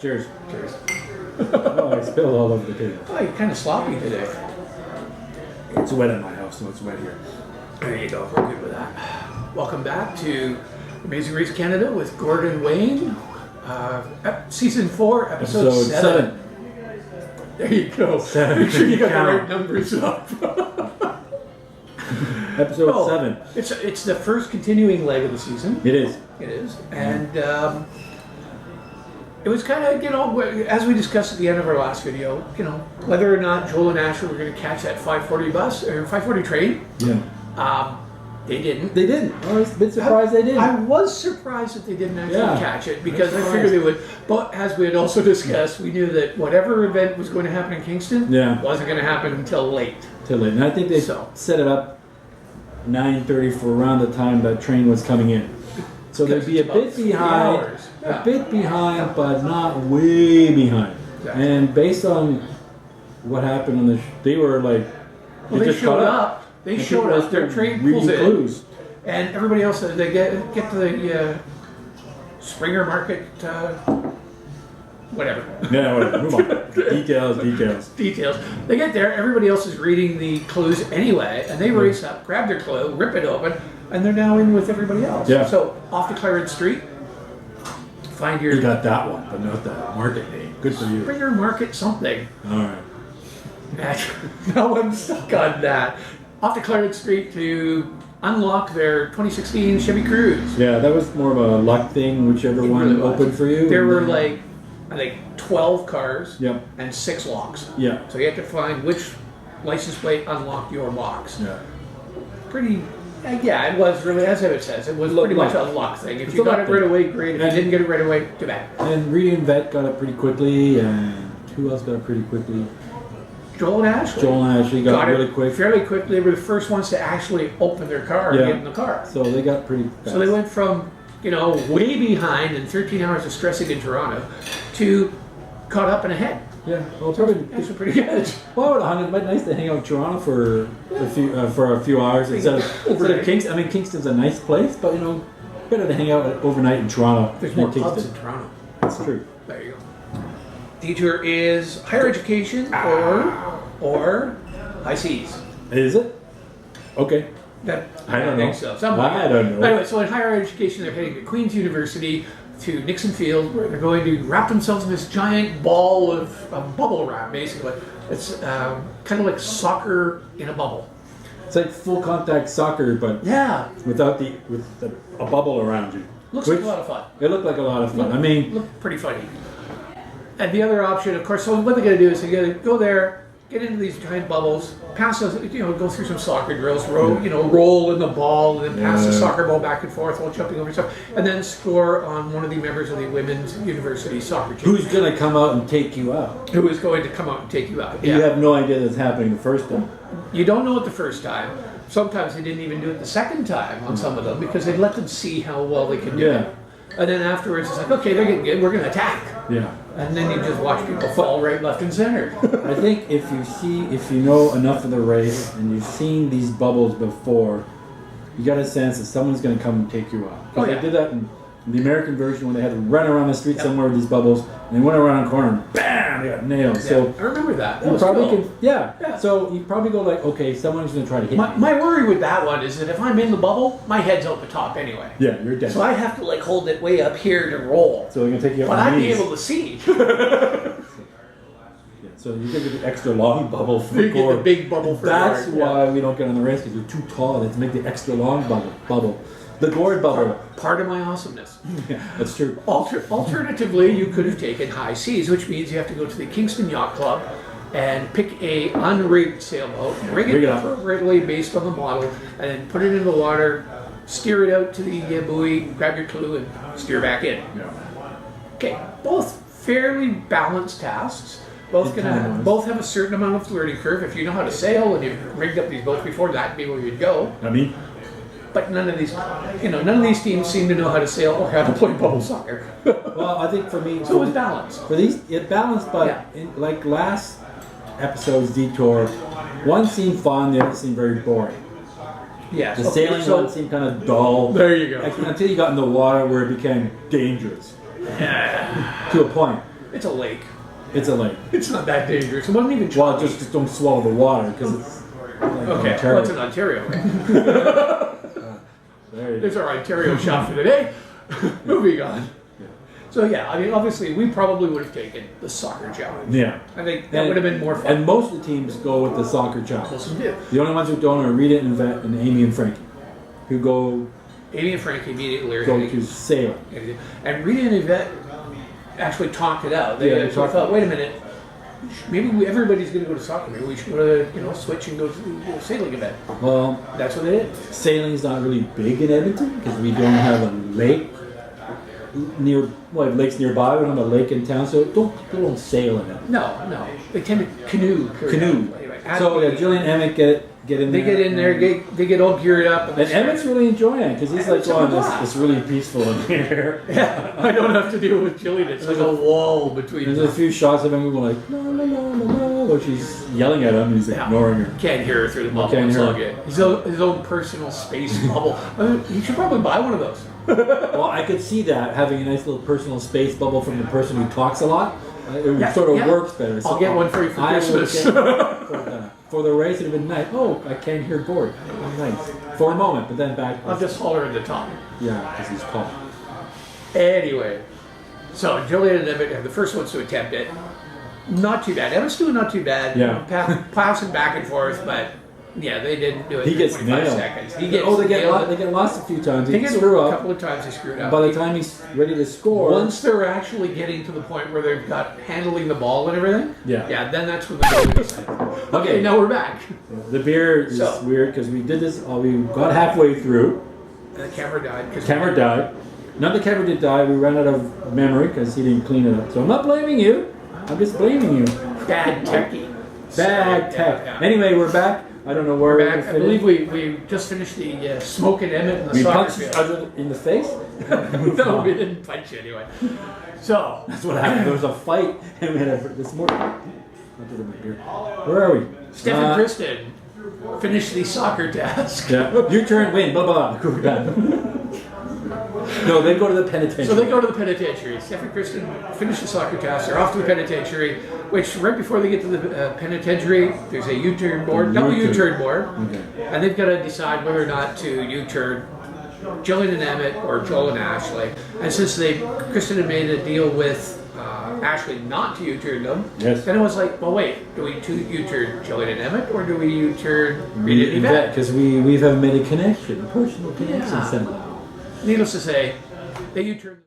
Cheers. Cheers. Oh, I spilled all over the table. Oh, you're kind of sloppy today. It's wet in my house, so it's wet here. There you go. We're good with that. Welcome back to Amazing Race Canada with Gord and Wayne. Season 4, episode 7. There you go. 7. Make sure you got the right numbers up. Episode 7. It's the first continuing leg of the season. It is. It is. And it was kind of, as we discussed at the end of our last video, whether or not Joel and Asher were going to catch that 5:40 bus or 5:40 train. Yeah. They didn't. They didn't. I was a bit surprised they didn't. I was surprised that they didn't actually catch it because I figured they would. But as we had also discussed, we knew that whatever event was going to happen in Kingston wasn't going to happen until late. And I think they set it up 9:30 for around the time that train was coming in. So they'd be a bit behind. A bit behind, but not way behind. Exactly. And based on what happened on the, they were like, they showed up. They showed up. Their train pulls in, and everybody else they get to the Springer Market, whatever. Yeah, whatever. Move on. Details. They get there. Everybody else is reading the clues anyway, and they race up, grab their clue, rip it open, and they're now in with everybody else. Yeah. So off to Clarence Street. Find your. You got that one, but not the market name. Good for you. Springer Market something. All right. Now I'm stuck on that. Off to Clarence Street to unlock their 2016 Chevy Cruze. Yeah, that was more of a luck thing, whichever one opened for you. There were I think 12 cars and 6 locks. Yeah. So you had to find which license plate unlocked your box. Yeah. Pretty. Yeah, it was really, as it says, it was pretty much a luck thing. If you got it right away, great. If you didn't get it right away, too bad. And Reedy and Vet got it pretty quickly, and who else got it pretty quickly? Joel and Ashley. Got it really quick. Fairly quickly. They were the first ones to actually open their car and get in the car. So they got pretty fast. So they went from, way behind and 13 hours of stressing in Toronto to caught up and ahead. Yeah, well, that's pretty good. Well, it might be nice to hang out in Toronto for a few hours instead of Kingston. I mean, Kingston's a nice place, but better to hang out overnight in Toronto. There's more pubs in Toronto. That's true. There you go. Detour is higher education or high seas. Is it? Okay. I don't think so. I don't know. Anyway, so in higher education, they're heading to Queen's University to Nixon Field, where they're going to wrap themselves in this giant ball of bubble wrap, basically. It's kind of like soccer in a bubble. It's like full contact soccer, but with a bubble around you. Looks like a lot of fun. It looked like a lot of fun. Looked pretty funny. And the other option, of course, so what they're going to do is they're going to go there, get into these giant bubbles, pass those, go through some soccer drills, roll in the ball, and then pass the soccer ball back and forth while jumping over stuff, and then score on one of the members of the women's university soccer team. Who's going to come out and take you out? Who is going to come out and take you out? You have no idea that's happening the first time. You don't know it the first time. Sometimes they didn't even do it the second time on some of them because they let them see how well they could do it. And then afterwards, it's like, okay, they're getting good, we're going to attack. Yeah. And then you just watch people fall right, left, and center. I think if you know enough of the race and you've seen these bubbles before, you got a sense that someone's going to come and take you out. They did that in the American version when they had to run around the street somewhere with these bubbles, and they went around a corner and bam, they got nailed. Yeah, so I remember that. You probably can. So you probably go like, okay, someone's going to try to hit me. My worry with that one is that if I'm in the bubble, my head's out the top anyway. Yeah, you're dead. So I have to hold it way up here to roll. So they're going to take you out. But I'd be able to see. So you get the extra long bubble for you get the big bubble for That's why we don't get on the race, because you're too tall. They have to make the extra long bubble. The Gord bubble. Part of my awesomeness. Yeah, that's true. Alternatively, you could have taken high seas, which means you have to go to the Kingston Yacht Club and pick a unrigged sailboat, rig it appropriately based on the model, and then put it in the water, steer it out to the buoy, grab your clue, and steer back in. Yeah. Okay, both fairly balanced tasks. Both have a certain amount of learning curve. If you know how to sail and you've rigged up these boats before, that'd be where you'd go. But none of these teams seem to know how to sail or how to play bubble soccer. Well, I think for me, so it was balanced. For these, it balanced, but like last episode's detour, one seemed fun, the other seemed very boring. Yeah, the sailing one seemed kind of dull. There you go. Until you got in the water where it became dangerous. Yeah. To a point. It's a lake. It's a lake. It's not that dangerous. It wasn't even Well, choppy. just don't swallow the water because it's like Okay, Ontario. well, it's in Ontario. Right? There you There's go. our Ontario shop for the day. Moving on. So yeah, I mean, obviously, we probably would have taken the soccer challenge. Yeah. I think that would have been more fun. And most of the teams go with the soccer challenge. Most of them do. The only ones who don't are Rita and Vet and Amy and Frankie, who go Amy and Frankie immediately are to sailing. and Rita and Yvette actually talked it out. They Yeah, they actually talked thought, wait a minute, maybe everybody's going to go to soccer. Maybe we should go to switch and go to the sailing event. Well, That's what they did. sailing's not really big in Edmonton because we don't have a lake near. Well, lakes nearby. We don't have a lake in town, so people don't sail in it. No, they tend to canoe. Canoe. Anyway, So yeah, Jill and Emmett get in they there. get in there, they get all geared up. And Emmett's really enjoying it because he's like, Emmett's having "Oh, a blast. it's really peaceful in here." Yeah, I don't have to deal with Jillian. It's like a wall between There's a them. few shots of him going like, "No, no, no, no, no," while she's yelling at him and he's Yeah. ignoring her. Can't hear her through the bubble. Can't It's hear all her. good. His own personal space bubble. You should probably buy one of those. Well, I could see that having a nice little personal space bubble from the person who talks a lot. It Yeah, sort of yeah. works better. I'll get one for you for I will Christmas. get- for the race, it'd have been nice. Oh, I can't hear Gord. Oh, nice. For a moment, but then back. I'll just holler at the top. Yeah, because he's tall. Anyway, so Jillian and Emmett are the first ones to attempt it. Not too bad. Emmett's doing not too bad. Yeah. Passing back and forth, but yeah, they didn't do it. He for gets 25 nailed. seconds. He gets They nailed. get lost a few times. They He get screw a up. couple of times they screwed up. By the time he's ready to score, Once they're actually getting to the point where they've got handling the ball and everything, Yeah. then that's when the goal is. Okay, now we're back. the beer is So- weird because we did this. We got halfway through. And the camera died. The camera died. Not the camera did die. We ran out of memory because he didn't clean it up. So I'm not blaming you. I'm just blaming you. Bad techie. Bad tech. Yeah. Anyway, we're back. I don't know where We're back. I finished. believe we just finished the Smoke and Emmett and the We soccer punched each field. other in the face. No, we didn't punch you anyway. So, That's what happened. There was a fight, and we had this morning. Where are we? Steph and Kristen finished the soccer task. Yeah. Your turn. Win. Blah blah. We're done. No, they go to the penitentiary. So they go to the penitentiary. Steph and Kristen finish the soccer task. They're off to the penitentiary, which right before they get to the penitentiary, there's a U-turn board, double U-turn board, and they've got to decide whether or not to U-turn Jillian and Emmett or Joel and Ashley. And since Kristen had made a deal with Ashley not to U-turn them, Yes. then it was like, well, wait, do we U-turn Jillian and Emmett or do we U-turn Rita and Yvette? Because we have made a connection, a personal connection Yeah. somehow. Needless to say, they U-turned.